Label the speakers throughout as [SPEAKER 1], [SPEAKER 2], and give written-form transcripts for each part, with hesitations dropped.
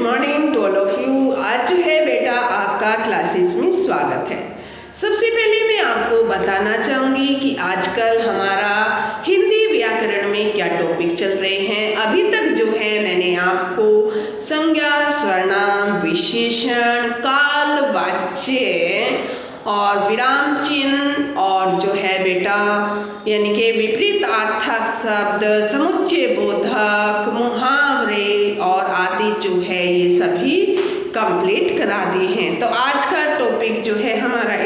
[SPEAKER 1] Morning to all of you. आज जो है बेटा आपका क्लासेस में स्वागत है। सबसे पहले मैं आपको बताना चाहूँगी कि आजकल हमारा हिंदी व्याकरण में क्या टॉपिक चल रहे हैं। अभी तक जो है मैंने आपको संज्ञा, सर्वनाम, विशेषण, काल, वाच्य और विराम चिन्ह और जो है बेटा यानी कि विपरीत अर्थक शब्द, समुच्चय बोधक, मुहावरे और आदि जो है ये सभी कंप्लीट करा दिए हैं। तो आज का टॉपिक जो है हमारा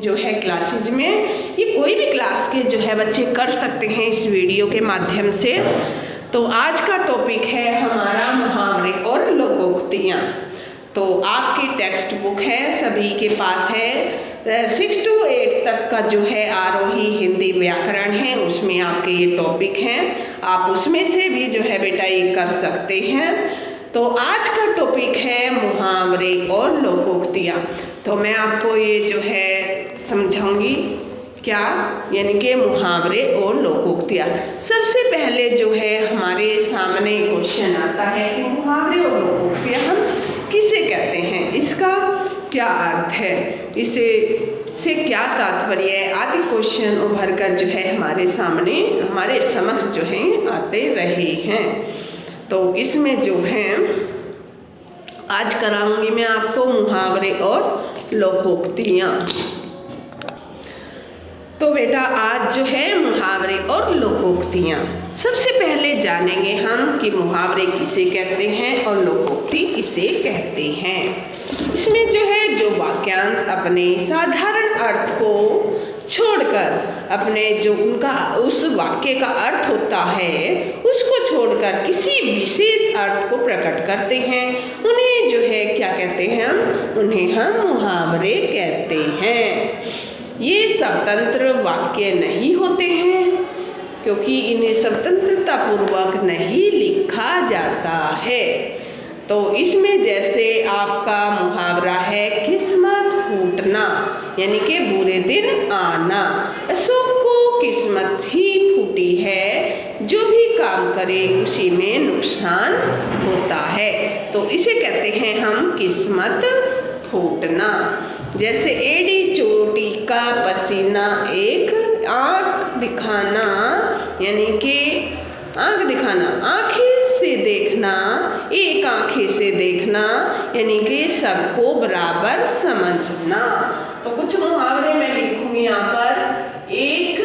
[SPEAKER 1] जो है क्लासेज में, ये कोई भी क्लास के जो है बच्चे कर सकते हैं इस वीडियो के माध्यम से। तो आज का टॉपिक है हमारा मुहावरे और लोकोक्तियाँ। तो आपकी टेक्स्ट बुक है, सभी के पास है 6 to 8 तक का जो है आरोही हिंदी व्याकरण है, उसमें आपके ये टॉपिक हैं। आप उसमें से भी जो है बेटा ये कर सकते हैं। तो आज का टॉपिक है मुहावरे और लोकोक्तियाँ। तो मैं आपको ये जो है समझाऊंगी क्या, यानी कि मुहावरे और लोकोक्तियाँ। सबसे पहले जो है हमारे सामने क्वेश्चन आता है कि मुहावरे और लोकोक्तियाँ हम किसे कहते हैं, इसका क्या अर्थ है, इसे से क्या तात्पर्य है, आदि क्वेश्चन उभर कर जो है हमारे सामने हमारे समक्ष जो है आते रहे हैं। तो इसमें जो है आज कराऊंगी मैं आपको मुहावरे और लोकोक्तियाँ। तो बेटा आज जो है मुहावरे और लोकोक्तियाँ, सबसे पहले जानेंगे हम कि मुहावरे किसे कहते हैं और लोकोक्ति किसे कहते हैं। इसमें जो है जो वाक्यांश अपने साधारण अर्थ को छोड़कर अपने जो उनका उस वाक्य का अर्थ होता है उसको छोड़कर किसी विशेष अर्थ को प्रकट करते हैं, उन्हें जो है क्या कहते हैं उन्हें हम मुहावरे कहते हैं। ये स्वतंत्र वाक्य नहीं होते हैं क्योंकि इन्हें स्वतंत्रता पूर्वक नहीं लिखा जाता है। तो इसमें जैसे आपका मुहावरा है किस्मत फूटना, यानी कि बुरे दिन आना। अशोक को किस्मत ही फूटी है, जो भी काम करे उसी में नुकसान होता है। तो इसे कहते हैं हम किस्मत फूटना। जैसे एड़ी चोटी का पसीना एक आँख दिखाना, यानी कि आँख दिखाना, आँखें से देखना, एक आँखें से देखना, यानी कि सबको बराबर समझना। तो कुछ मुहावरे मैं लिखूंगी यहाँ पर। एक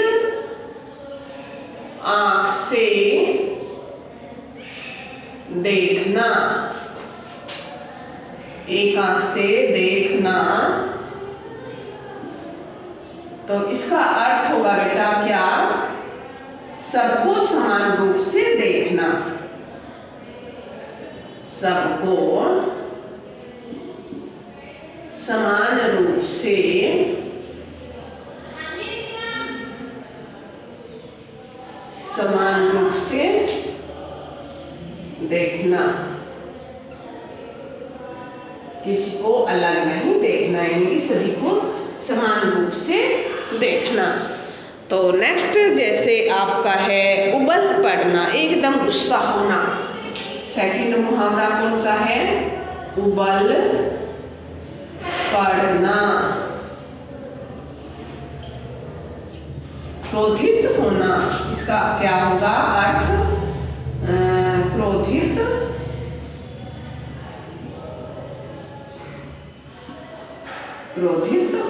[SPEAKER 1] आँख से देखना, एक आँख से देखना, तो इसका अर्थ होगा बेटा क्या, सबको समान रूप से देखना, सबको समान रूप से देखना, किसी को अलग नहीं देखना, यानी सभी को समान रूप से देखना। तो नेक्स्ट जैसे आपका है उबल पड़ना, एकदम गुस्सा होना। सेकंड मुहावरा कौन सा है, उबल पड़ना। क्रोधित होना, इसका क्या होगा अर्थ, क्रोधित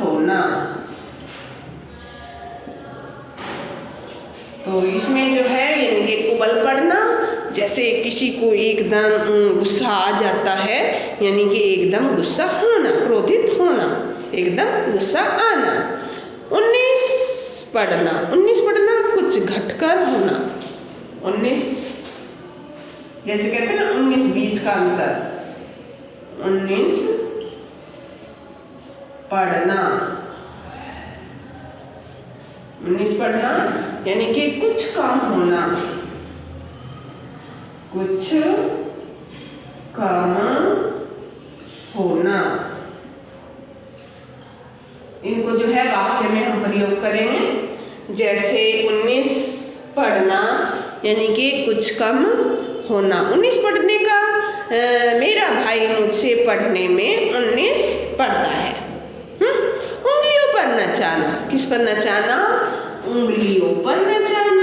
[SPEAKER 1] होना। तो इसमें जो है यानी कि उबल पड़ना, जैसे किसी को एकदम गुस्सा आ जाता है, यानी कि एकदम गुस्सा होना, क्रोधित होना, एकदम गुस्सा आना। 19 पढ़ना कुछ घटकर होना। 19 जैसे कहते हैं ना 19-20 का अंतर, 19 पढ़ना, 19 पढ़ना यानी कि कुछ कम होना, कुछ कम होना। इनको जो है वाक्य में हम प्रयोग करेंगे। जैसे 19 पढ़ना यानी कि कुछ कम होना। 19 पढ़ने का मेरा भाई मुझसे पढ़ने में 19 पढ़ता है। उंगलियों पर नचाना, किस पर नचाना? उंगलियों पर नचाना,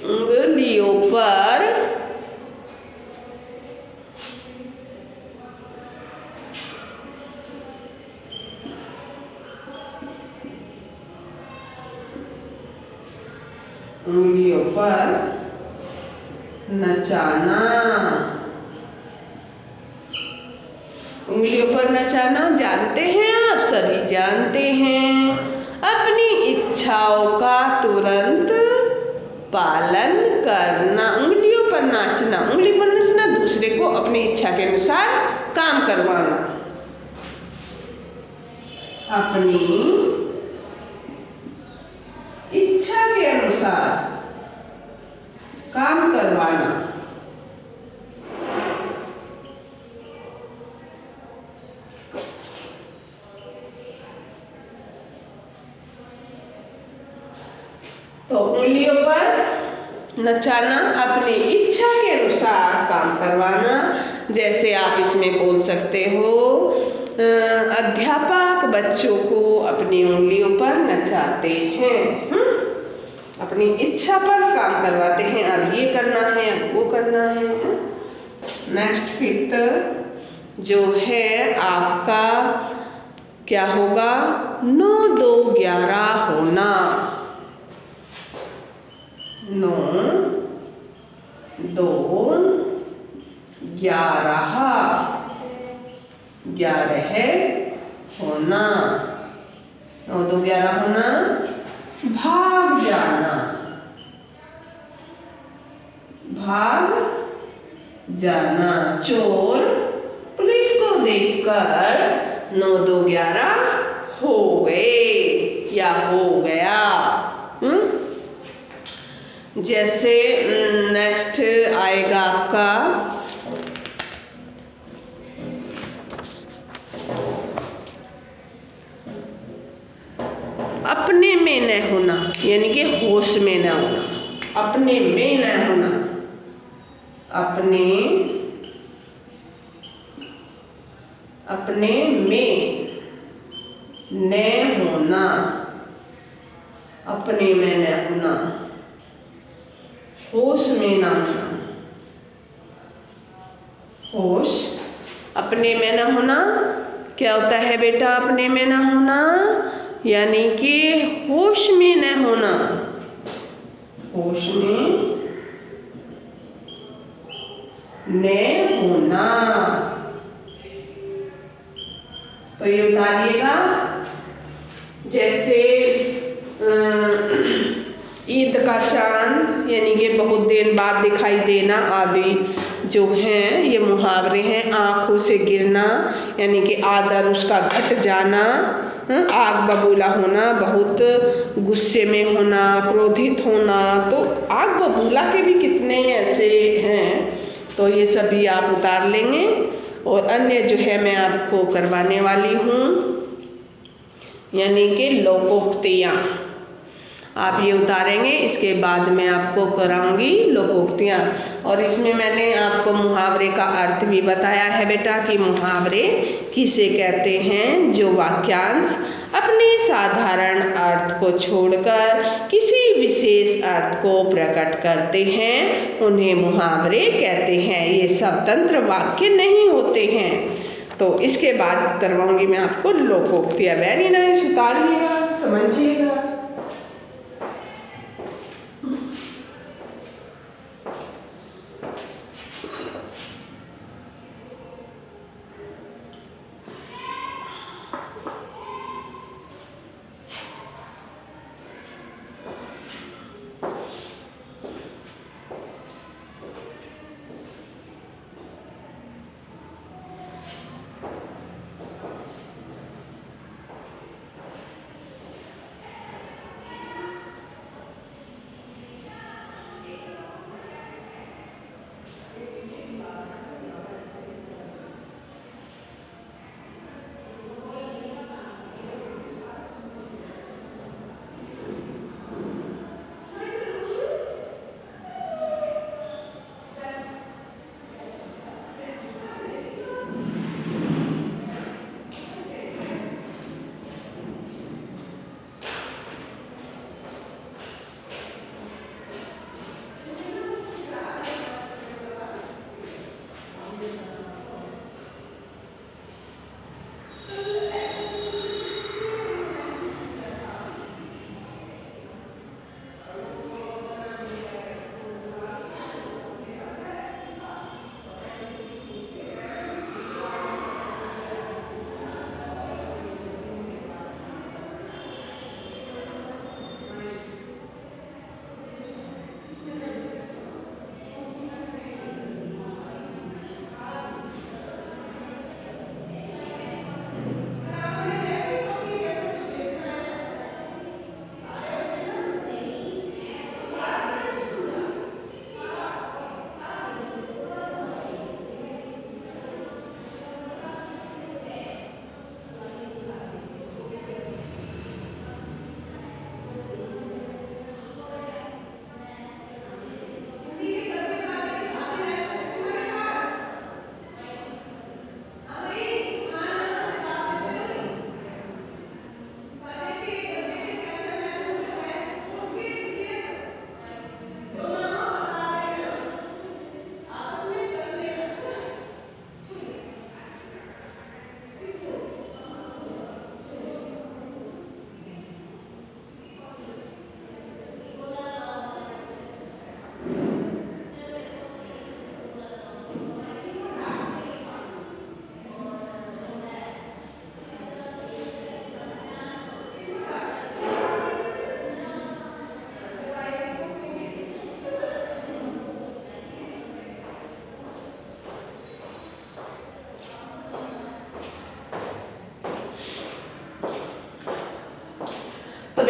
[SPEAKER 1] उंगलियों पर उंगलियों पर नचाना, उंगलियों पर नचाना जानते हैं आप सभी जानते हैं। अपनी इच्छाओं का तुरंत पालन करना, उंगलियों पर नाचना, उंगली पर नाचना, दूसरे को अपनी इच्छा के अनुसार काम करवाना, अपनी इच्छा के अनुसार काम करवाना। तो उंगलियों पर नचाना, अपनी इच्छा के अनुसार काम करवाना। जैसे आप इसमें बोल सकते हो, अध्यापक बच्चों को अपनी उंगलियों पर नचाते हैं, अपनी इच्छा पर काम करवाते हैं। अब ये करना है, अब वो करना है। नेक्स्ट 5th जो है आपका क्या होगा? 9, 2, 11 होना, 9, 2, 11, 11 होना, 9, 2, 11 होना। भाग जाना, भाग जाना, चोर पुलिस को देखकर 9, 2, 11 हो गए या हो गया। जैसे नेक्स्ट आएगा आपका अपने में न होना, यानी कि होश में न होना, अपने में न होना, अपने में न होना, अपने में न होना, होश में न होना, होश, अपने में न होना। क्या होता है बेटा अपने में न होना? यानी कि होश में न होना, होश में न होना। तो ये उतारिएगा। जैसे ईद का चांद, यानी कि बहुत दिन बाद दिखाई देना आदि जो हैं ये मुहावरे हैं। आँखों से गिरना, यानी कि आदर उसका घट जाना। आग बबूला होना, बहुत गुस्से में होना, क्रोधित होना। तो आग बबूला के भी कितने ऐसे हैं, तो ये सभी आप उतार लेंगे। और अन्य जो है मैं आपको करवाने वाली हूँ, यानी कि लोकोक्तियाँ। आप ये उतारेंगे, इसके बाद मैं आपको कराऊंगी लोकोक्तियाँ। और इसमें मैंने आपको मुहावरे का अर्थ भी बताया है बेटा कि मुहावरे किसे कहते हैं? जो वाक्यांश अपने साधारण अर्थ को छोड़कर किसी विशेष अर्थ को प्रकट करते हैं, उन्हें मुहावरे कहते हैं। ये स्वतंत्र वाक्य नहीं होते हैं। तो इसके बाद करवाऊंगी मैं आपको लोकोक्तियाँ। वेरी नाइस, उतारिएगा, समझिएगा।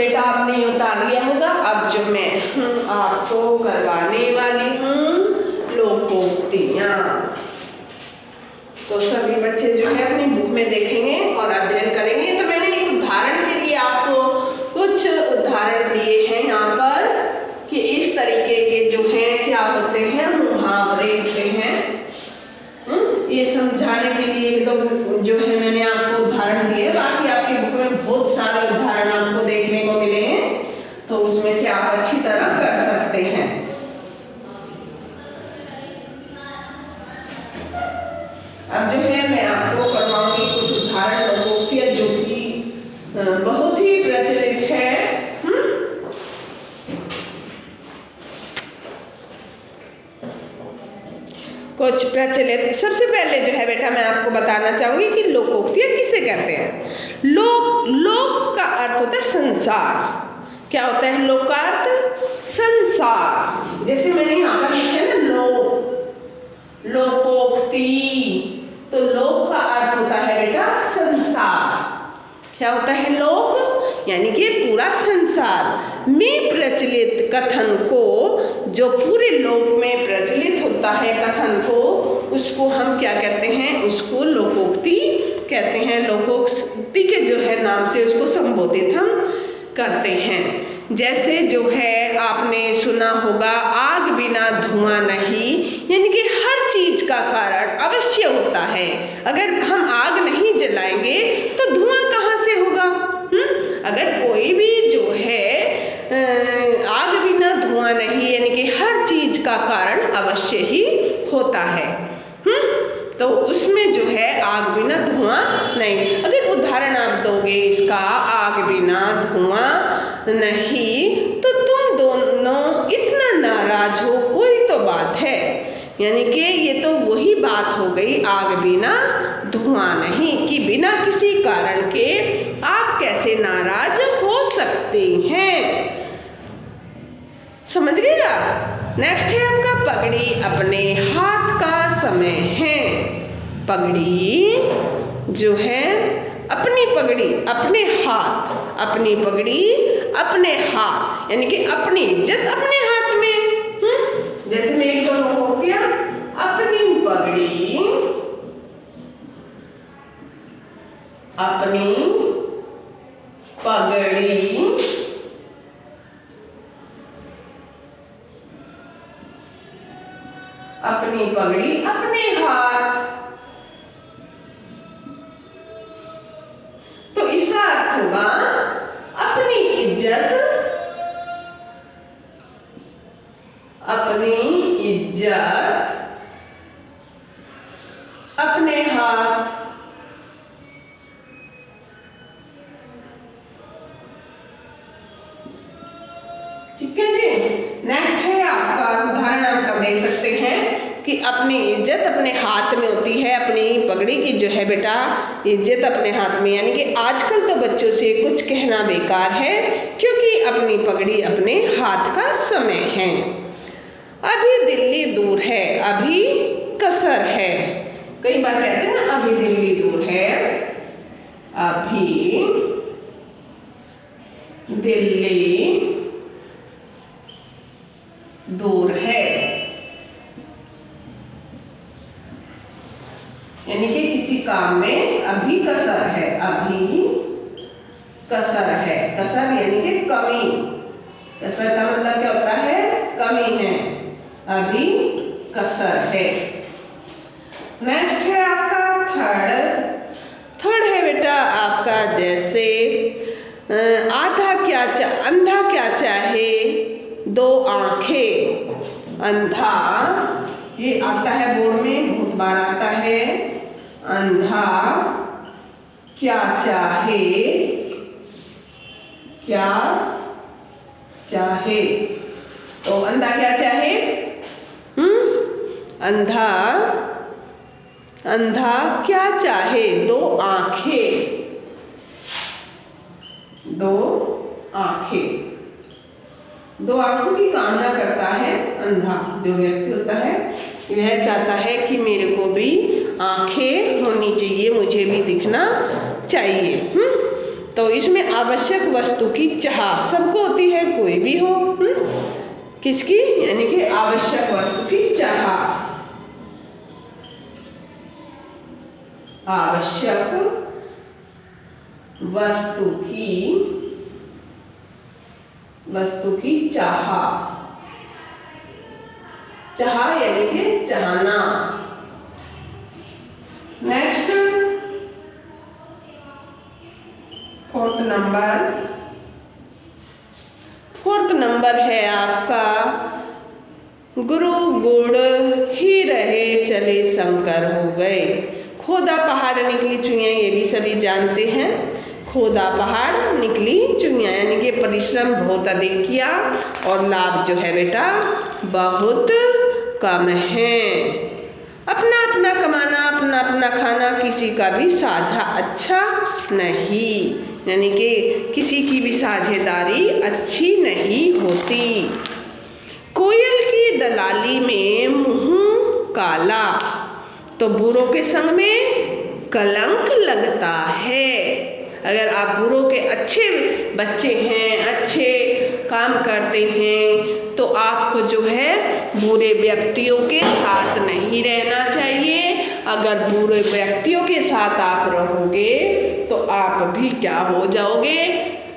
[SPEAKER 1] बेटा आपने उतार लिया होगा। अब जो मैं आपको करवाने वाली हूँ लोकोक्तियाँ। तो सभी बच्चे जो है अपनी बुक में देखेंगे और अध्ययन करेंगे। तो मैंने एक उदाहरण के लिए आपको कुछ उदाहरण दिए हैं यहाँ पर कि इस तरीके के जो हैं क्या होते हैं, मुहावरे होते हैं। ये समझाने के लिए तो जो है मैंने आपको उदाहरण दिए, बाकी आपकी बुक में बहुत सारे उदाहरण आपको देखने को मिले हैं, तो उसमें से आप अच्छी तरह कर सकते हैं। अब जो है मैं आपको करवाऊंगी कुछ उदाहरण लोकोक्तियाँ जो कि बहुत ही प्रचलित है। कुछ प्रचलित, सबसे पहले जो है बेटा मैं आपको बताना चाहूंगी कि लोकोक्तियाँ किसे कहते हैं। लोक का अर्थ होता है संसार। क्या होता है लोक का अर्थ? संसार। जैसे मैंने यहाँ पर लिखा है ना लोकोक्ति, तो लोक का अर्थ होता है बेटा संसार। क्या होता है लोक? यानी कि पूरा संसार में प्रचलित कथन को, जो पूरे लोक में प्रचलित होता है कथन को, उसको हम क्या कहते हैं? उसको लोकोक्ति कहते हैं। लोकोक्ति के जो है नाम से उसको संबोधित हम करते हैं। जैसे जो है आपने सुना होगा, आग बिना धुआं नहीं, यानी कि हर चीज का कारण अवश्य होता है। अगर हम आग नहीं जलाएंगे तो धुआं कहाँ से होगा? अगर कोई भी जो है आग बिना धुआं नहीं, यानी कि हर चीज का कारण अवश्य ही होता है। तो उसमें जो है आग बिना धुआं नहीं। अगर उदाहरण आप दोगे इसका, आग बिना धुआं नहीं, तो तुम दोनों इतना नाराज हो, कोई तो बात है। यानी कि ये तो वही बात हो गई, आग बिना धुआं नहीं, कि बिना किसी कारण के आप कैसे नाराज हो सकते हैं। समझ गए आप? नेक्स्ट है आपका पगड़ी अपने हाथ का समय है। पगड़ी जो है अपनी पगड़ी अपने हाथ, अपनी पगड़ी अपने हाथ, यानी कि अपनी इज्जत अपने हाथ में। जैसे मैं एक दो लोकोक्तियाँ, अपनी पगड़ी अपनी पगड़ी अपनी पगड़ी अपने हाथ। तो इसका अर्थ होगा अपनी इज्जत अपने हाथ। ठीक है जी। नेक्स्ट है आपका उदाहरण आप दे सकते हैं कि अपनी इज्जत अपने हाथ में होती है। अपनी पगड़ी की जो है बेटा इज्जत अपने हाथ में, यानी कि आजकल तो बच्चों से कुछ कहना बेकार है, क्योंकि अपनी पगड़ी अपने हाथ का समय है। अभी दिल्ली दूर है, अभी कसर है। कई बार कहते हैं ना, अभी दिल्ली दूर है, अभी दिल्ली दूर है, यानी कि किसी काम में अभी कसर है, अभी कसर है। कसर यानी कि कमी। कसर का मतलब क्या होता है? कमी है, अभी कसर है। नेक्स्ट है आपका थर्ड है बेटा आपका, जैसे अंधा क्या चाहे दो आंखें। अंधा, ये आता है बोर्ड में, बहुत बार आता है। अंधा क्या चाहे तो अंधा क्या चाहे? अंधा क्या चाहे? दो आंखें। दो आंखों की कामना करता है अंधा जो व्यक्ति होता है, वह चाहता है कि मेरे को भी आंखें होनी चाहिए, मुझे भी दिखना चाहिए। तो इसमें आवश्यक वस्तु की चाह सबको होती है, कोई भी हो। किसकी? यानी कि आवश्यक वस्तु की चाह। आवश्यक वस्तु की चाह। चाह यानी कि चाहना। नेक्स्ट फोर्थ नंबर है आपका गुरु गुड़ ही रहे चले शंकर हो गए। खोदा पहाड़ निकली चुइयाँ, ये भी सभी जानते हैं। खोदा पहाड़ निकली चुइयाँ यानी कि परिश्रम बहुत अधिक किया और लाभ जो है बेटा बहुत कम है। अपना अपना कमाना, अपना अपना खाना, किसी का भी साझा अच्छा नहीं, यानी कि किसी की भी साझेदारी अच्छी नहीं होती। कोयल की दलाली में मुँह काला, तो बुरों के संग में कलंक लगता है। अगर आप बुरों के अच्छे बच्चे हैं, अच्छे काम करते हैं, तो आपको जो है बुरे व्यक्तियों के साथ नहीं रहना चाहिए। अगर बुरे व्यक्तियों के साथ आप रहोगे तो आप भी क्या हो जाओगे?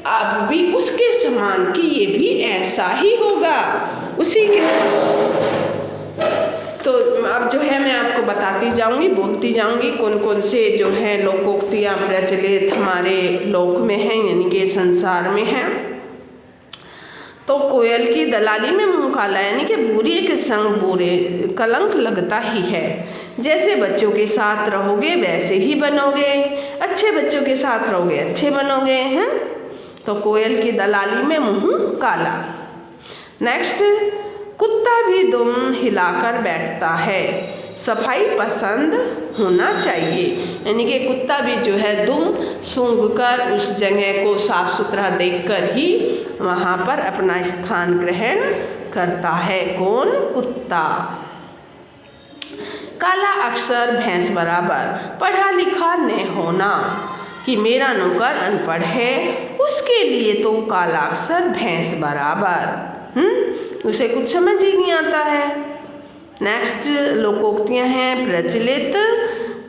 [SPEAKER 1] आप भी उसके समान कि ये भी ऐसा ही होगा, उसी के समान। तो अब जो है मैं आपको बताती जाऊंगी, बोलती जाऊंगी कौन कौन से जो है लोकोक्तियाँ प्रचलित हमारे लोक में हैं, यानी कि संसार में हैं। तो कोयल की दलाली में मुँह काला यानी कि बुरे के संग बुरे कलंक लगता ही है। जैसे बच्चों के साथ रहोगे वैसे ही बनोगे, अच्छे बच्चों के साथ रहोगे अच्छे बनोगे हैं। तो कोयल की दलाली में मुँह काला। नेक्स्ट, कुत्ता भी दुम हिलाकर बैठता है, सफाई पसंद होना चाहिए। यानी कि कुत्ता भी जो है दुम सूंघकर उस जगह को साफ सुथरा देखकर ही वहाँ पर अपना स्थान ग्रहण करता है। कौन? कुत्ता। काला अक्षर भैंस बराबर, पढ़ा लिखा न होना, कि मेरा नौकर अनपढ़ है उसके लिए तो काला अक्षर भैंस बराबर, उसे कुछ समझ ही नहीं आता है। नेक्स्ट लोकोक्तियाँ हैं प्रचलित।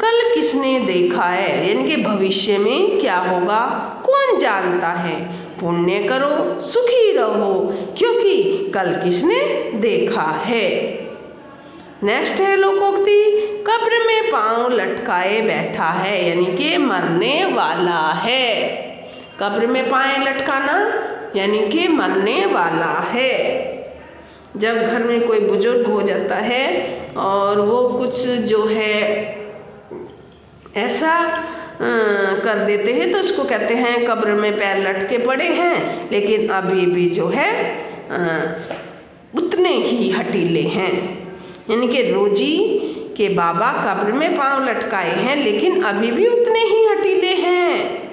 [SPEAKER 1] कल किसने देखा है, यानी कि भविष्य में क्या होगा कौन जानता है। पुण्य करो सुखी रहो, क्योंकि कल किसने देखा है। नेक्स्ट है लोकोक्ति, कब्र में पांव लटकाए बैठा है, यानी कि मरने वाला है। कब्र में पांव लटकाना यानी कि मरने वाला है। जब घर में कोई बुजुर्ग हो जाता है और वो कुछ जो है ऐसा कर देते हैं तो उसको कहते हैं कब्र में पैर लटके पड़े हैं, लेकिन अभी भी जो है उतने ही हटीले हैं। यानी कि रोजी के बाबा कब्र में पांव लटकाए हैं लेकिन अभी भी उतने ही हटीले हैं।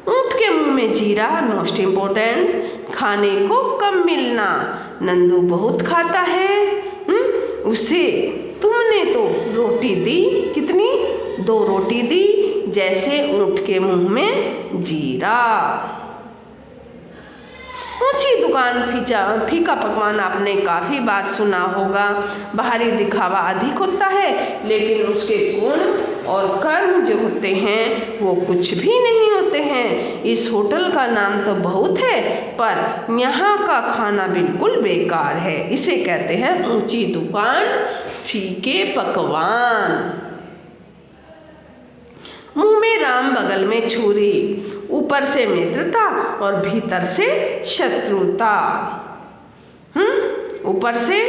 [SPEAKER 1] ऊँट के मुंह में जीरा, मोस्ट इम्पोर्टेंट, खाने को कम मिलना। नंदू बहुत खाता है, उसे तुमने तो रोटी दी, कितनी? 2 रोटी दी, जैसे ऊँट के मुंह में जीरा। ऊंची दुकान फीका पकवान आपने काफ़ी बात सुना होगा। बाहरी दिखावा अधिक होता है लेकिन उसके गुण और कर्म जो होते हैं वो कुछ भी नहीं होते हैं। इस होटल का नाम तो बहुत है पर यहाँ का खाना बिल्कुल बेकार है। इसे कहते हैं ऊंची दुकान फीके पकवान। मुंह में राम बगल में छुरी, ऊपर से मित्रता और भीतर से शत्रुता। ऊपर से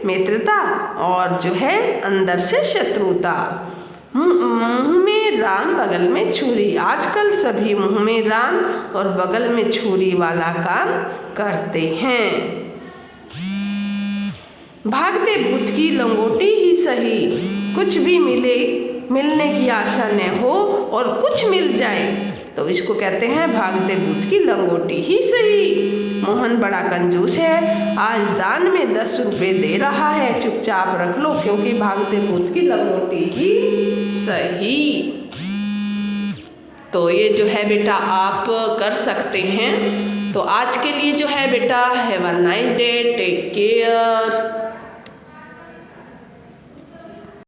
[SPEAKER 1] मित्रता और जो है अंदर से शत्रुता। मुंह में राम बगल में छुरी, आजकल सभी मुंह में राम और बगल में छुरी वाला काम करते हैं। भागते भूत की लंगोटी ही सही, कुछ भी मिलने की आशा न हो और कुछ मिल जाए तो इसको कहते हैं भागते भूत की लंगोटी ही सही। मोहन बड़ा कंजूस है, आज दान में 10 रुपये दे रहा है, चुपचाप रख लो क्योंकि भागते भूत की लंगोटी ही सही। तो ये जो है बेटा आप कर सकते हैं। तो आज के लिए जो है बेटा have a nice day, take care.